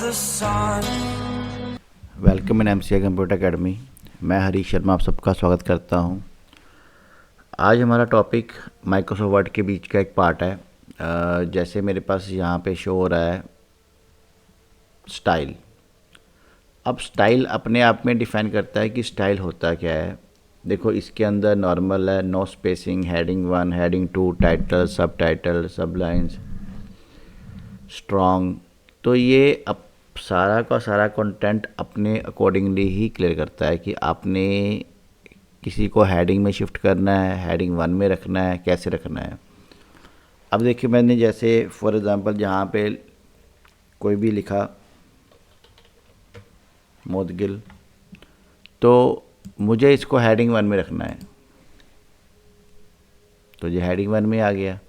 the sun. Welcome in MCA computer academy. मैं हरीश शर्मा आप सबका स्वागत करता हूं। आज हमारा टॉपिक माइक्रोसॉफ्ट वर्ड के बीच का एक पार्ट है। जैसे मेरे पास यहाँ पे शो हो रहा है स्टाइल। अब स्टाइल अपने आप में डिफ़ाइन करता है कि स्टाइल होता क्या है। देखो इसके अंदर नॉर्मल है, no spacing, heading 1, heading 2, title, sub title, sub lines, strong. तो ये अब सारा का सारा कंटेंट अपने अकॉर्डिंगली ही क्लियर करता है कि आपने किसी को हेडिंग में शिफ्ट करना है, हेडिंग 1 में रखना है, कैसे रखना है। अब देखिए मैंने जैसे फॉर एग्ज़ाम्पल जहाँ पे कोई भी लिखा मोदगिल, तो मुझे इसको हेडिंग 1 में रखना है, तो ये हेडिंग 1 में आ गया।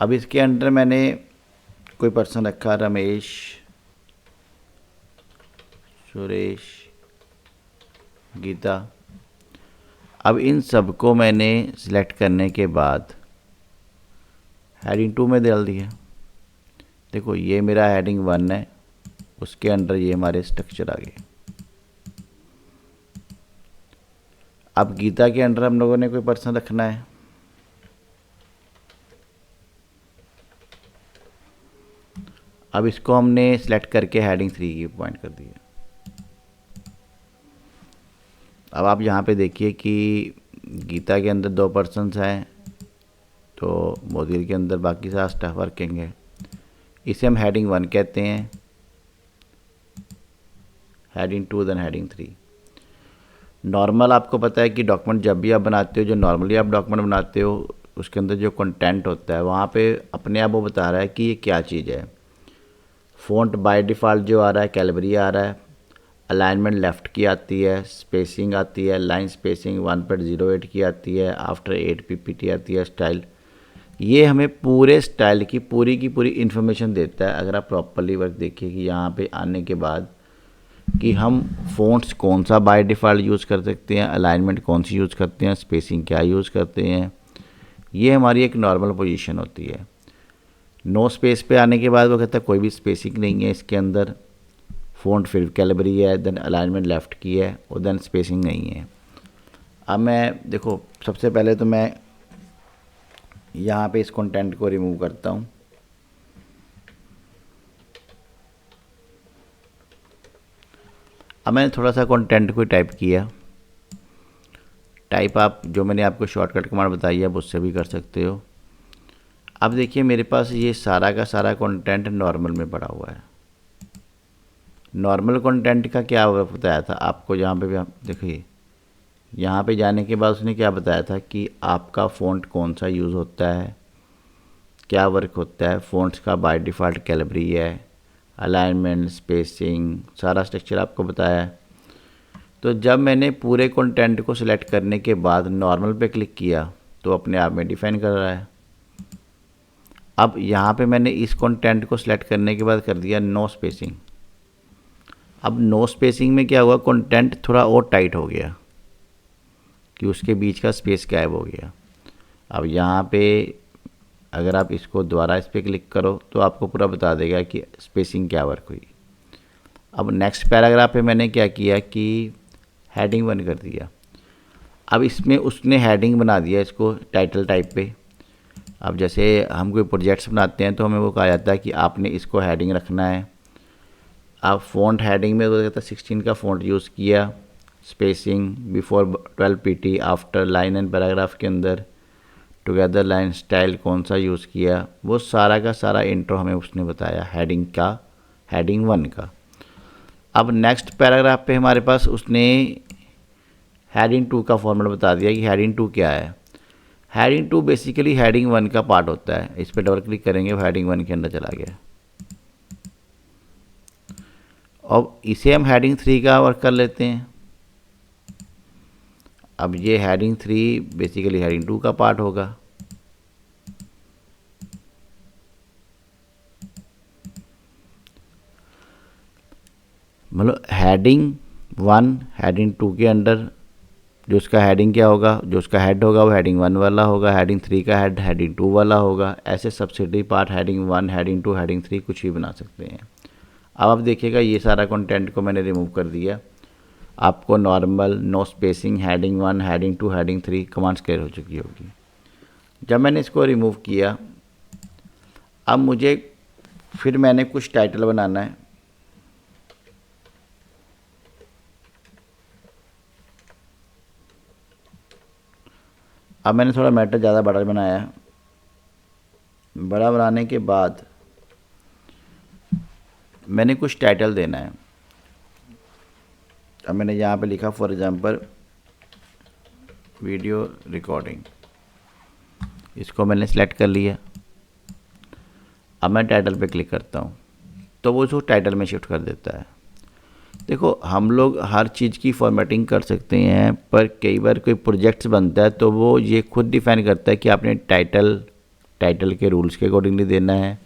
अब इसके अंडर मैंने कोई पर्सन रखा, रमेश, सुरेश, गीता। अब इन सबको मैंने सिलेक्ट करने के बाद हेडिंग 2 में डाल दिया। देखो ये मेरा हेडिंग 1 है, उसके अंडर ये हमारे स्ट्रक्चर आ गए। अब गीता के अंडर हम लोगों ने कोई पर्सन रखना है, अब इसको हमने सिलेक्ट करके हेडिंग 3 की पॉइंट कर दिया। अब आप यहाँ पे देखिए कि गीता के अंदर 2 पर्सन्स हैं, तो मोदी के अंदर बाकी सारा स्टाफ वर्किंग है। इसे हम हेडिंग 1 कहते हैं, हेडिंग 2 देन हेडिंग 3। नॉर्मल आपको पता है कि डॉक्यूमेंट जब भी आप बनाते हो, जो नॉर्मली आप डॉक्यूमेंट बनाते हो उसके अंदर जो कंटेंट होता है वहाँ पे अपने आप वो बता रहा है कि ये क्या चीज़ है। फ़ॉन्ट बाय डिफ़ॉल्ट जो आ रहा है कैलिबरी आ रहा है, अलाइनमेंट लेफ़्ट की आती है, स्पेसिंग आती है, लाइन स्पेसिंग 1.08 की आती है, आफ्टर 8 PPT आती है, स्टाइल। ये हमें पूरे स्टाइल की पूरी इन्फॉर्मेशन देता है। अगर आप प्रॉपरली वर्क देखिए कि यहाँ पे आने के बाद कि हम फ़ॉन्ट्स कौन सा बाय डिफ़ॉल्ट यूज़ कर सकते हैं, अलाइनमेंट कौन सी यूज़ करते हैं, स्पेसिंग क्या यूज़ करते हैं। ये हमारी एक नॉर्मल पोजीशन होती है। नो स्पेस पे आने के बाद वो कहता है कोई भी स्पेसिंग नहीं है इसके अंदर, फ़ॉन्ट फिर कैलिबरी है, देन अलाइनमेंट लेफ़्ट की है और देन स्पेसिंग नहीं है। अब मैं देखो सबसे पहले तो मैं यहाँ पे इस कंटेंट को रिमूव करता हूँ। अब मैंने थोड़ा सा कंटेंट को टाइप किया। टाइप आप जो मैंने आपको शॉर्टकट कमांड बताई है उससे भी कर सकते हो। अब देखिए मेरे पास ये सारा का सारा कंटेंट नॉर्मल में पड़ा हुआ है। नॉर्मल कंटेंट का क्या बताया था आपको, यहाँ पे भी आप देखिए, यहाँ पे जाने के बाद उसने क्या बताया था कि आपका फ़ॉन्ट कौन सा यूज़ होता है, क्या वर्क होता है। फ़ॉन्ट्स का बाय डिफ़ॉल्ट कैलिबरी है, अलाइनमेंट, स्पेसिंग, सारा स्ट्रक्चर आपको बताया है। तो जब मैंने पूरे कंटेंट को सिलेक्ट करने के बाद नॉर्मल पे क्लिक किया तो अपने आप में डिफ़ाइन कर रहा है। अब यहाँ पे मैंने इस कंटेंट को सिलेक्ट करने के बाद कर दिया नो स्पेसिंग। अब नो स्पेसिंग में क्या हुआ, कंटेंट थोड़ा और टाइट हो गया कि उसके बीच का स्पेस गायब हो गया। अब यहाँ पे अगर आप इसको दोबारा इस पर क्लिक करो तो आपको पूरा बता देगा कि स्पेसिंग क्या वर्क हुई। अब नेक्स्ट पैराग्राफ पे मैंने क्या किया कि हेडिंग 1 कर दिया। अब इसमें उसने हेडिंग बना दिया इसको टाइटल टाइप पे। अब जैसे हम कोई प्रोजेक्ट्स बनाते हैं तो हमें वो कहा जाता है कि आपने इसको हेडिंग रखना है। आप फ़ॉन्ट हेडिंग में वो कहता है 16 का फ़ॉन्ट यूज़ किया, spacing before 12 PT, after line and paragraph के अंदर, टुगेदर लाइन, स्टाइल कौन सा यूज़ किया, वो सारा का सारा इंट्रो हमें उसने बताया हेडिंग का, हेडिंग 1 का। अब नेक्स्ट पैराग्राफ पे हमारे पास उसने हेडिंग 2 का फॉर्मेट बता दिया कि हेडिंग 2 क्या है। हेडिंग 2 बेसिकली हेडिंग 1 का पार्ट होता है। इस पर डबल क्लिक करेंगे वो हेडिंग 1 के अंदर चला गया। अब इसे हम हेडिंग 3 का वर्क कर लेते हैं। अब ये हेडिंग 3 बेसिकली हेडिंग 2 का पार्ट होगा। मतलब हेडिंग 1 हेडिंग 2 के अंडर जो उसका हेडिंग क्या होगा, जो उसका हेड होगा वो हेडिंग 1 वाला होगा, हेडिंग 3 का हेड हेडिंग 2 वाला होगा। ऐसे subsidy part heading 1, heading 2, heading 3 कुछ भी बना सकते हैं। अब आप देखिएगा ये सारा कंटेंट को मैंने रिमूव कर दिया। आपको normal, no spacing, heading 1, heading 2, heading 3 commands clear हो चुकी होगी। जब मैंने इसको रिमूव किया, अब मुझे फिर मैंने कुछ टाइटल बनाना है। अब मैंने थोड़ा मैटर ज़्यादा बड़ा बनाया है। बड़ा बनाने के बाद मैंने कुछ टाइटल देना है। अब मैंने यहाँ पे लिखा फॉर एग्जांपल वीडियो रिकॉर्डिंग, इसको मैंने सेलेक्ट कर लिया। अब मैं टाइटल पे क्लिक करता हूँ तो वो जो टाइटल में शिफ्ट कर देता है। देखो, हम लोग हर चीज़ की फॉर्मेटिंग कर सकते हैं, पर कई बार कोई प्रोजेक्ट्स बनता है तो वो ये खुद डिफाइन करता है कि आपने टाइटल के रूल्स के अकॉर्डिंगली देना है।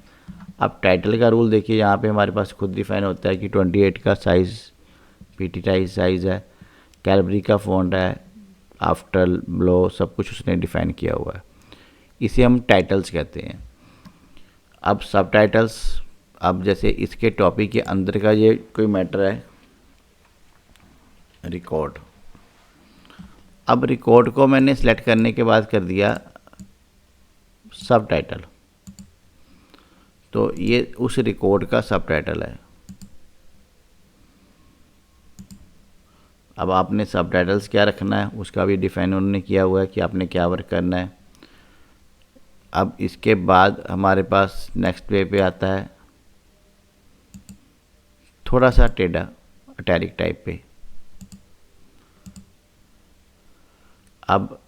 अब टाइटल का रूल देखिए, यहाँ पे हमारे पास खुद डिफाइन होता है कि 28 का साइज़ PTT साइज़ है, कैलबरी का फ़ॉन्ट है, आफ्टर ब्लो, सब कुछ उसने डिफ़ाइन किया हुआ है। इसे हम टाइटल्स कहते हैं। अब सब टाइटल्स, अब जैसे इसके टॉपिक के अंदर का ये कोई मैटर है, रिकॉर्ड। अब रिकॉर्ड को मैंने सेलेक्ट करने के बाद कर दिया सब टाइटल, तो ये उस रिकॉर्ड का सब टाइटल है। अब आपने सब टाइटल्स क्या रखना है उसका भी डिफाइन उन्होंने किया हुआ है कि आपने क्या वर्क करना है। अब इसके बाद हमारे पास नेक्स्ट पे आता है थोड़ा सा टेढ़ा इटैलिक टाइप पे। अब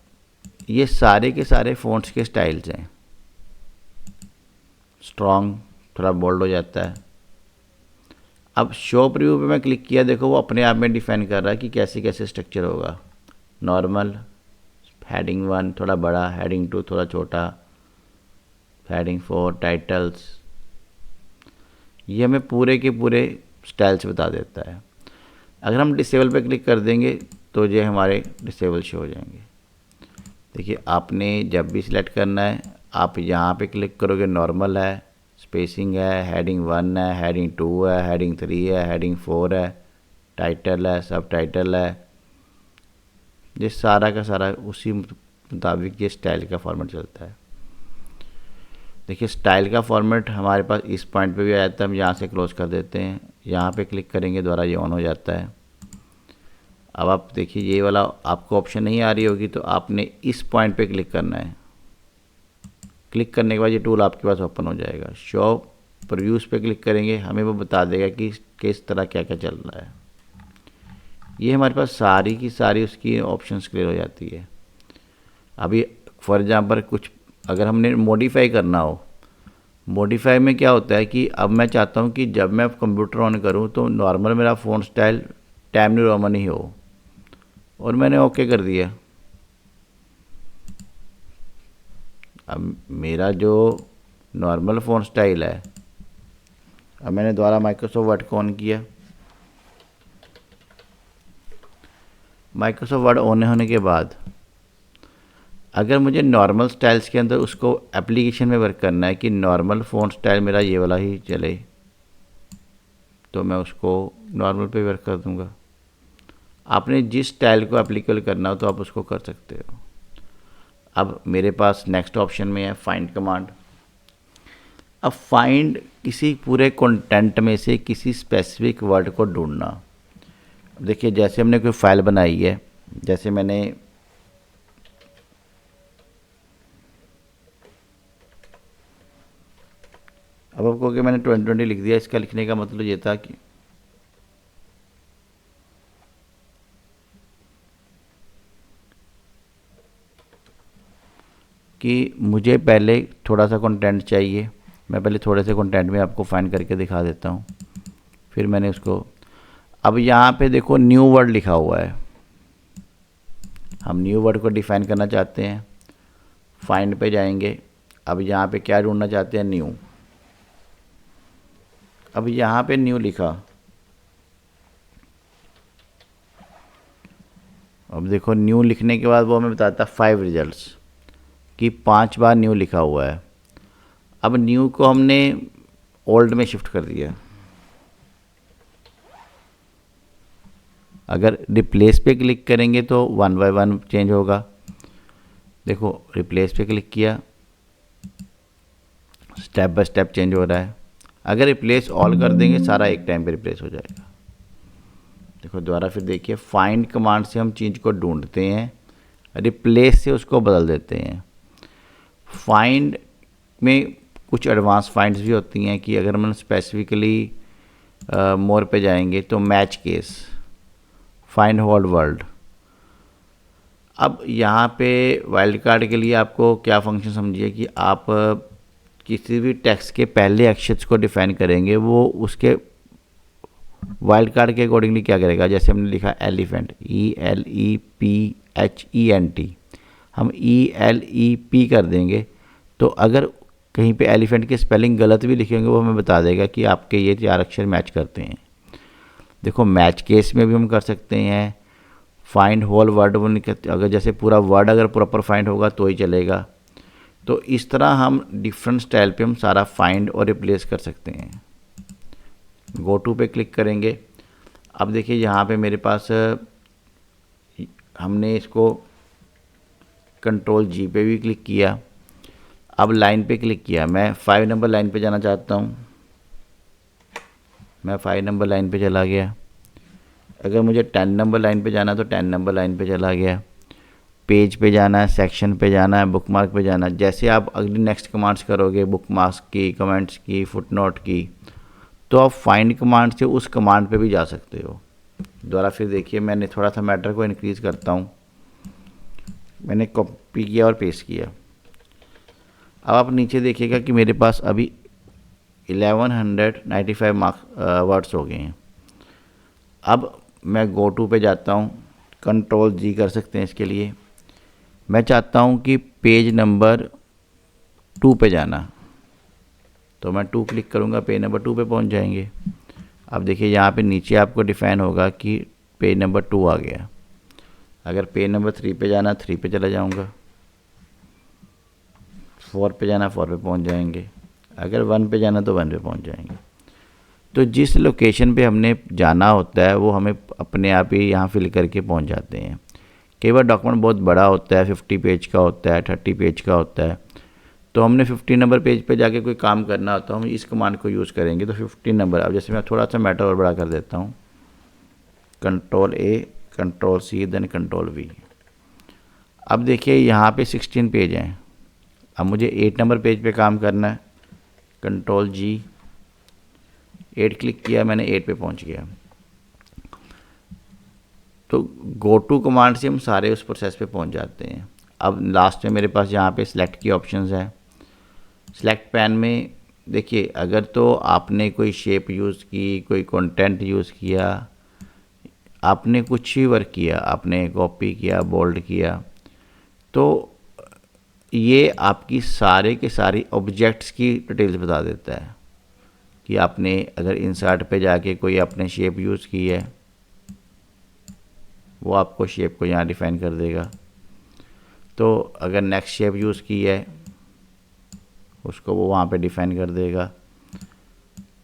ये सारे के सारे फ़ॉन्ट्स के स्टाइल्स हैं। स्ट्रॉन्ग, थोड़ा बोल्ड हो जाता है। अब शो प्रीव्यू पे मैं क्लिक किया, देखो वो अपने आप में डिफाइन कर रहा है कि कैसे कैसे स्ट्रक्चर होगा। नॉर्मल, हेडिंग 1 थोड़ा बड़ा, हेडिंग 2 थोड़ा छोटा, हेडिंग 4 टाइटल्स, ये हमें पूरे के पूरे स्टाइल्स बता देता है। अगर हम डिसेबल पे क्लिक कर देंगे तो ये हमारे डिसेबल शो हो जाएंगे। देखिए, आपने जब भी सिलेक्ट करना है, आप यहाँ पे क्लिक करोगे, नॉर्मल है, स्पेसिंग है, हेडिंग 1 है, हेडिंग 2 है, हेडिंग 3 है, हेडिंग 4 है, टाइटल है, सब टाइटल है। ये सारा का सारा उसी मुताबिक ये स्टाइल का फॉर्मेट चलता है। देखिए, स्टाइल का फॉर्मेट हमारे पास इस पॉइंट पे भी आ जाता है। हम यहाँ से क्लोज कर देते हैं, यहाँ पे क्लिक करेंगे द्वारा ये ऑन हो जाता है। अब आप देखिए, ये वाला आपको ऑप्शन नहीं आ रही होगी तो आपने इस पॉइंट पे क्लिक करना है। क्लिक करने के बाद ये टूल आपके पास ओपन हो जाएगा। शो प्रीव्यूज़ पे क्लिक करेंगे, हमें वो बता देगा कि किस तरह क्या क्या चल रहा है। ये हमारे पास सारी की सारी उसकी ऑप्शंस क्लियर हो जाती है। अभी फॉर एग्जांपल कुछ अगर हमने मॉडिफाई करना हो, मॉडिफाई में क्या होता है कि अब मैं चाहता हूँ कि जब मैं कंप्यूटर ऑन करूँ तो नॉर्मल मेरा font style time new Roman ही हो, और मैंने ओके कर दिया। अब मेरा जो नॉर्मल फ़ॉन्ट स्टाइल है, अब मैंने दोबारा माइक्रोसॉफ्ट वर्ड को ऑन किया। माइक्रोसॉफ्ट वर्ड ऑन होने के बाद अगर मुझे नॉर्मल स्टाइल्स के अंदर उसको एप्लीकेशन में वर्क करना है कि नॉर्मल फ़ॉन्ट स्टाइल मेरा ये वाला ही चले, तो मैं उसको नॉर्मल पे वर्क कर दूंगा। आपने जिस स्टाइल को एप्लीकेबल करना हो तो आप उसको कर सकते हो। अब मेरे पास नेक्स्ट ऑप्शन में है फाइंड कमांड। अब फाइंड किसी पूरे कंटेंट में से किसी स्पेसिफिक वर्ड को ढूंढना। देखिए, जैसे हमने कोई फाइल बनाई है, जैसे मैंने अब आपको कि मैंने 2020 लिख दिया, इसका लिखने का मतलब ये था कि मुझे पहले थोड़ा सा कंटेंट चाहिए। मैं पहले थोड़े से कंटेंट में आपको फाइंड करके दिखा देता हूँ, फिर मैंने उसको। अब यहाँ पे देखो न्यू वर्ड लिखा हुआ है, हम न्यू वर्ड को डिफाइन करना चाहते हैं। फाइंड पे जाएंगे, अब यहाँ पे क्या ढूंढना चाहते हैं, न्यू। अब यहाँ पे न्यू लिखा, अब देखो न्यू लिखने के बाद वो हमें बताता 5 रिजल्ट्स कि 5 बार न्यू लिखा हुआ है। अब न्यू को हमने ओल्ड में शिफ्ट कर दिया। अगर रिप्लेस पे क्लिक करेंगे तो 1 बाय 1 चेंज होगा। देखो रिप्लेस पे क्लिक किया, स्टेप बाय स्टेप चेंज हो रहा है। अगर रिप्लेस ऑल कर देंगे सारा एक टाइम पे रिप्लेस हो जाएगा। देखो दोबारा फिर देखिए, फाइंड कमांड से हम चीज़ को ढूंढते हैं, रिप्लेस से उसको बदल देते हैं। फाइंड में कुछ एडवांस फाइंड्स भी होती हैं कि अगर हम स्पेसिफिकली मोर पे जाएंगे तो match case, find whole world. अब यहाँ पे वाइल्ड कार्ड के लिए आपको क्या फंक्शन समझिए कि आप किसी भी टेक्स्ट के पहले अक्षर को डिफाइन करेंगे, वो उसके वाइल्ड कार्ड के अकॉर्डिंगली क्या करेगा। जैसे हमने लिखा एलिफेंट, ELEPHENT, हम ELEP कर देंगे तो अगर कहीं पे एलिफेंट की स्पेलिंग गलत भी लिखेंगे वो हमें बता देगा कि आपके ये 4 अक्षर मैच करते हैं। देखो मैच केस में भी हम कर सकते हैं। फाइंड होल वर्ड, वो अगर जैसे पूरा वर्ड अगर प्रॉपर फाइंड होगा तो ही चलेगा। तो इस तरह हम डिफरेंट स्टाइल पे हम सारा फाइंड और रिप्लेस कर सकते हैं। गो टू पे क्लिक करेंगे। अब देखिए यहाँ पे मेरे पास हमने इसको Ctrl G पे भी क्लिक किया। अब लाइन पे क्लिक किया, मैं 5 नंबर लाइन पे जाना चाहता हूँ। मैं 5 नंबर लाइन पे चला गया। अगर मुझे 10 नंबर लाइन पे जाना तो 10 नंबर लाइन पे चला गया। पेज पे जाना है, सेक्शन पे जाना है, बुकमार्क पे जाना है। जैसे आप अगली नेक्स्ट कमांड्स करोगे, बुकमार्क्स की, कमेंट्स की, फुटनोट की, तो आप फाइंड कमांड से उस कमांड पे भी जा सकते हो। दोबारा फिर देखिए, मैंने थोड़ा सा मैटर को इंक्रीज़ करता हूँ। मैंने कॉपी किया और पेस्ट किया। अब आप नीचे देखिएगा कि मेरे पास अभी 1195 वर्ड्स हो गए हैं। अब मैं गो टू पे जाता हूँ, Ctrl G कर सकते हैं इसके लिए। मैं चाहता हूँ कि पेज नंबर 2 पे जाना, तो मैं 2 क्लिक करूँगा, पेज नंबर 2 पे पहुँच जाएंगे। अब देखिए यहाँ पे नीचे आपको डिफाइन होगा कि पेज नंबर 2 आ गया। अगर पेज नंबर 3 पे जाना, 3 पे चला जाऊँगा। 4 पे जाना, 4 पे पहुँच जाएंगे। अगर 1 पे जाना तो 1 पे पहुँच जाएंगे। तो जिस लोकेशन पे हमने जाना होता है वो हमें अपने आप ही यहाँ फिल करके पहुँच जाते हैं। कई बार डॉक्यूमेंट बहुत बड़ा होता है, 50 पेज का होता है, 30 पेज का होता है, तो हमने 50 नंबर पेज पे जाके कोई काम करना होता है, हम इस कमांड को यूज़ करेंगे तो 50 नंबर। अब जैसे मैं थोड़ा सा मैटर और बड़ा कर देता हूँ, Ctrl A, Ctrl C, then Ctrl V। अब देखिए यहाँ पे 16 पेज हैं। अब मुझे 8 नंबर पेज पे काम करना है, Ctrl G, 8 क्लिक किया, मैंने 8 पे पहुँच गया। तो गो टू कमांड से हम सारे उस प्रोसेस पे पहुँच जाते हैं। अब लास्ट में मेरे पास यहाँ पे सिलेक्ट की ऑप्शंस है। सिलेक्ट पैन में देखिए, अगर तो आपने कोई शेप यूज़ की, कोई कंटेंट यूज़ किया, आपने कुछ ही वर्क किया, आपने कॉपी किया, बोल्ड किया, तो ये आपकी सारे के सारी ऑब्जेक्ट्स की डिटेल्स बता देता है कि आपने अगर इंसर्ट पे जाके कोई आपने शेप यूज़ की है, वो आपको शेप को यहाँ डिफाइन कर देगा। तो अगर नेक्स्ट शेप यूज़ की है उसको वो वहाँ पे डिफाइन कर देगा।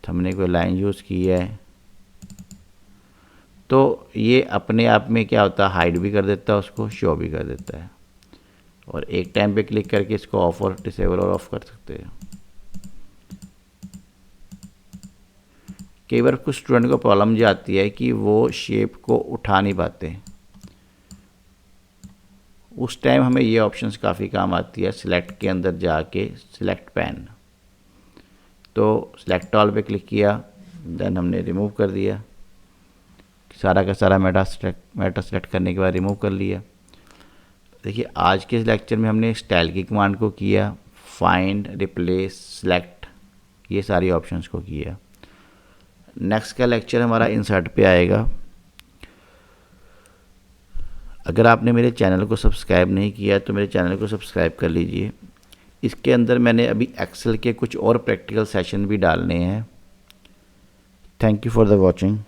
हमने कोई लाइन यूज़ की है तो ये अपने आप में क्या होता है, हाइड भी कर देता है, उसको शो भी कर देता है। और एक टाइम पे क्लिक करके इसको ऑफ और डिसेबल और ऑफ कर सकते हैं। कई बार कुछ स्टूडेंट को प्रॉब्लम ये आती है कि वो शेप को उठा नहीं पाते, उस टाइम हमें ये ऑप्शंस काफ़ी काम आती है। सिलेक्ट के अंदर जाके सिलेक्ट पैन, तो सिलेक्ट ऑल पे क्लिक किया, देन हमने रिमूव कर दिया। सारा का सारा मैटर सेलेक्ट करने के बाद रिमूव कर लिया। देखिए आज के इस लेक्चर में हमने स्टाइल की कमांड को किया, फाइंड, रिप्लेस, सिलेक्ट, ये सारी ऑप्शंस को किया। नेक्स्ट का लेक्चर हमारा इंसर्ट पे आएगा। अगर आपने मेरे चैनल को सब्सक्राइब नहीं किया तो मेरे चैनल को सब्सक्राइब कर लीजिए। इसके अंदर मैंने अभी एक्सेल के कुछ और प्रैक्टिकल सेशन भी डालने हैं। Thank you for the watching.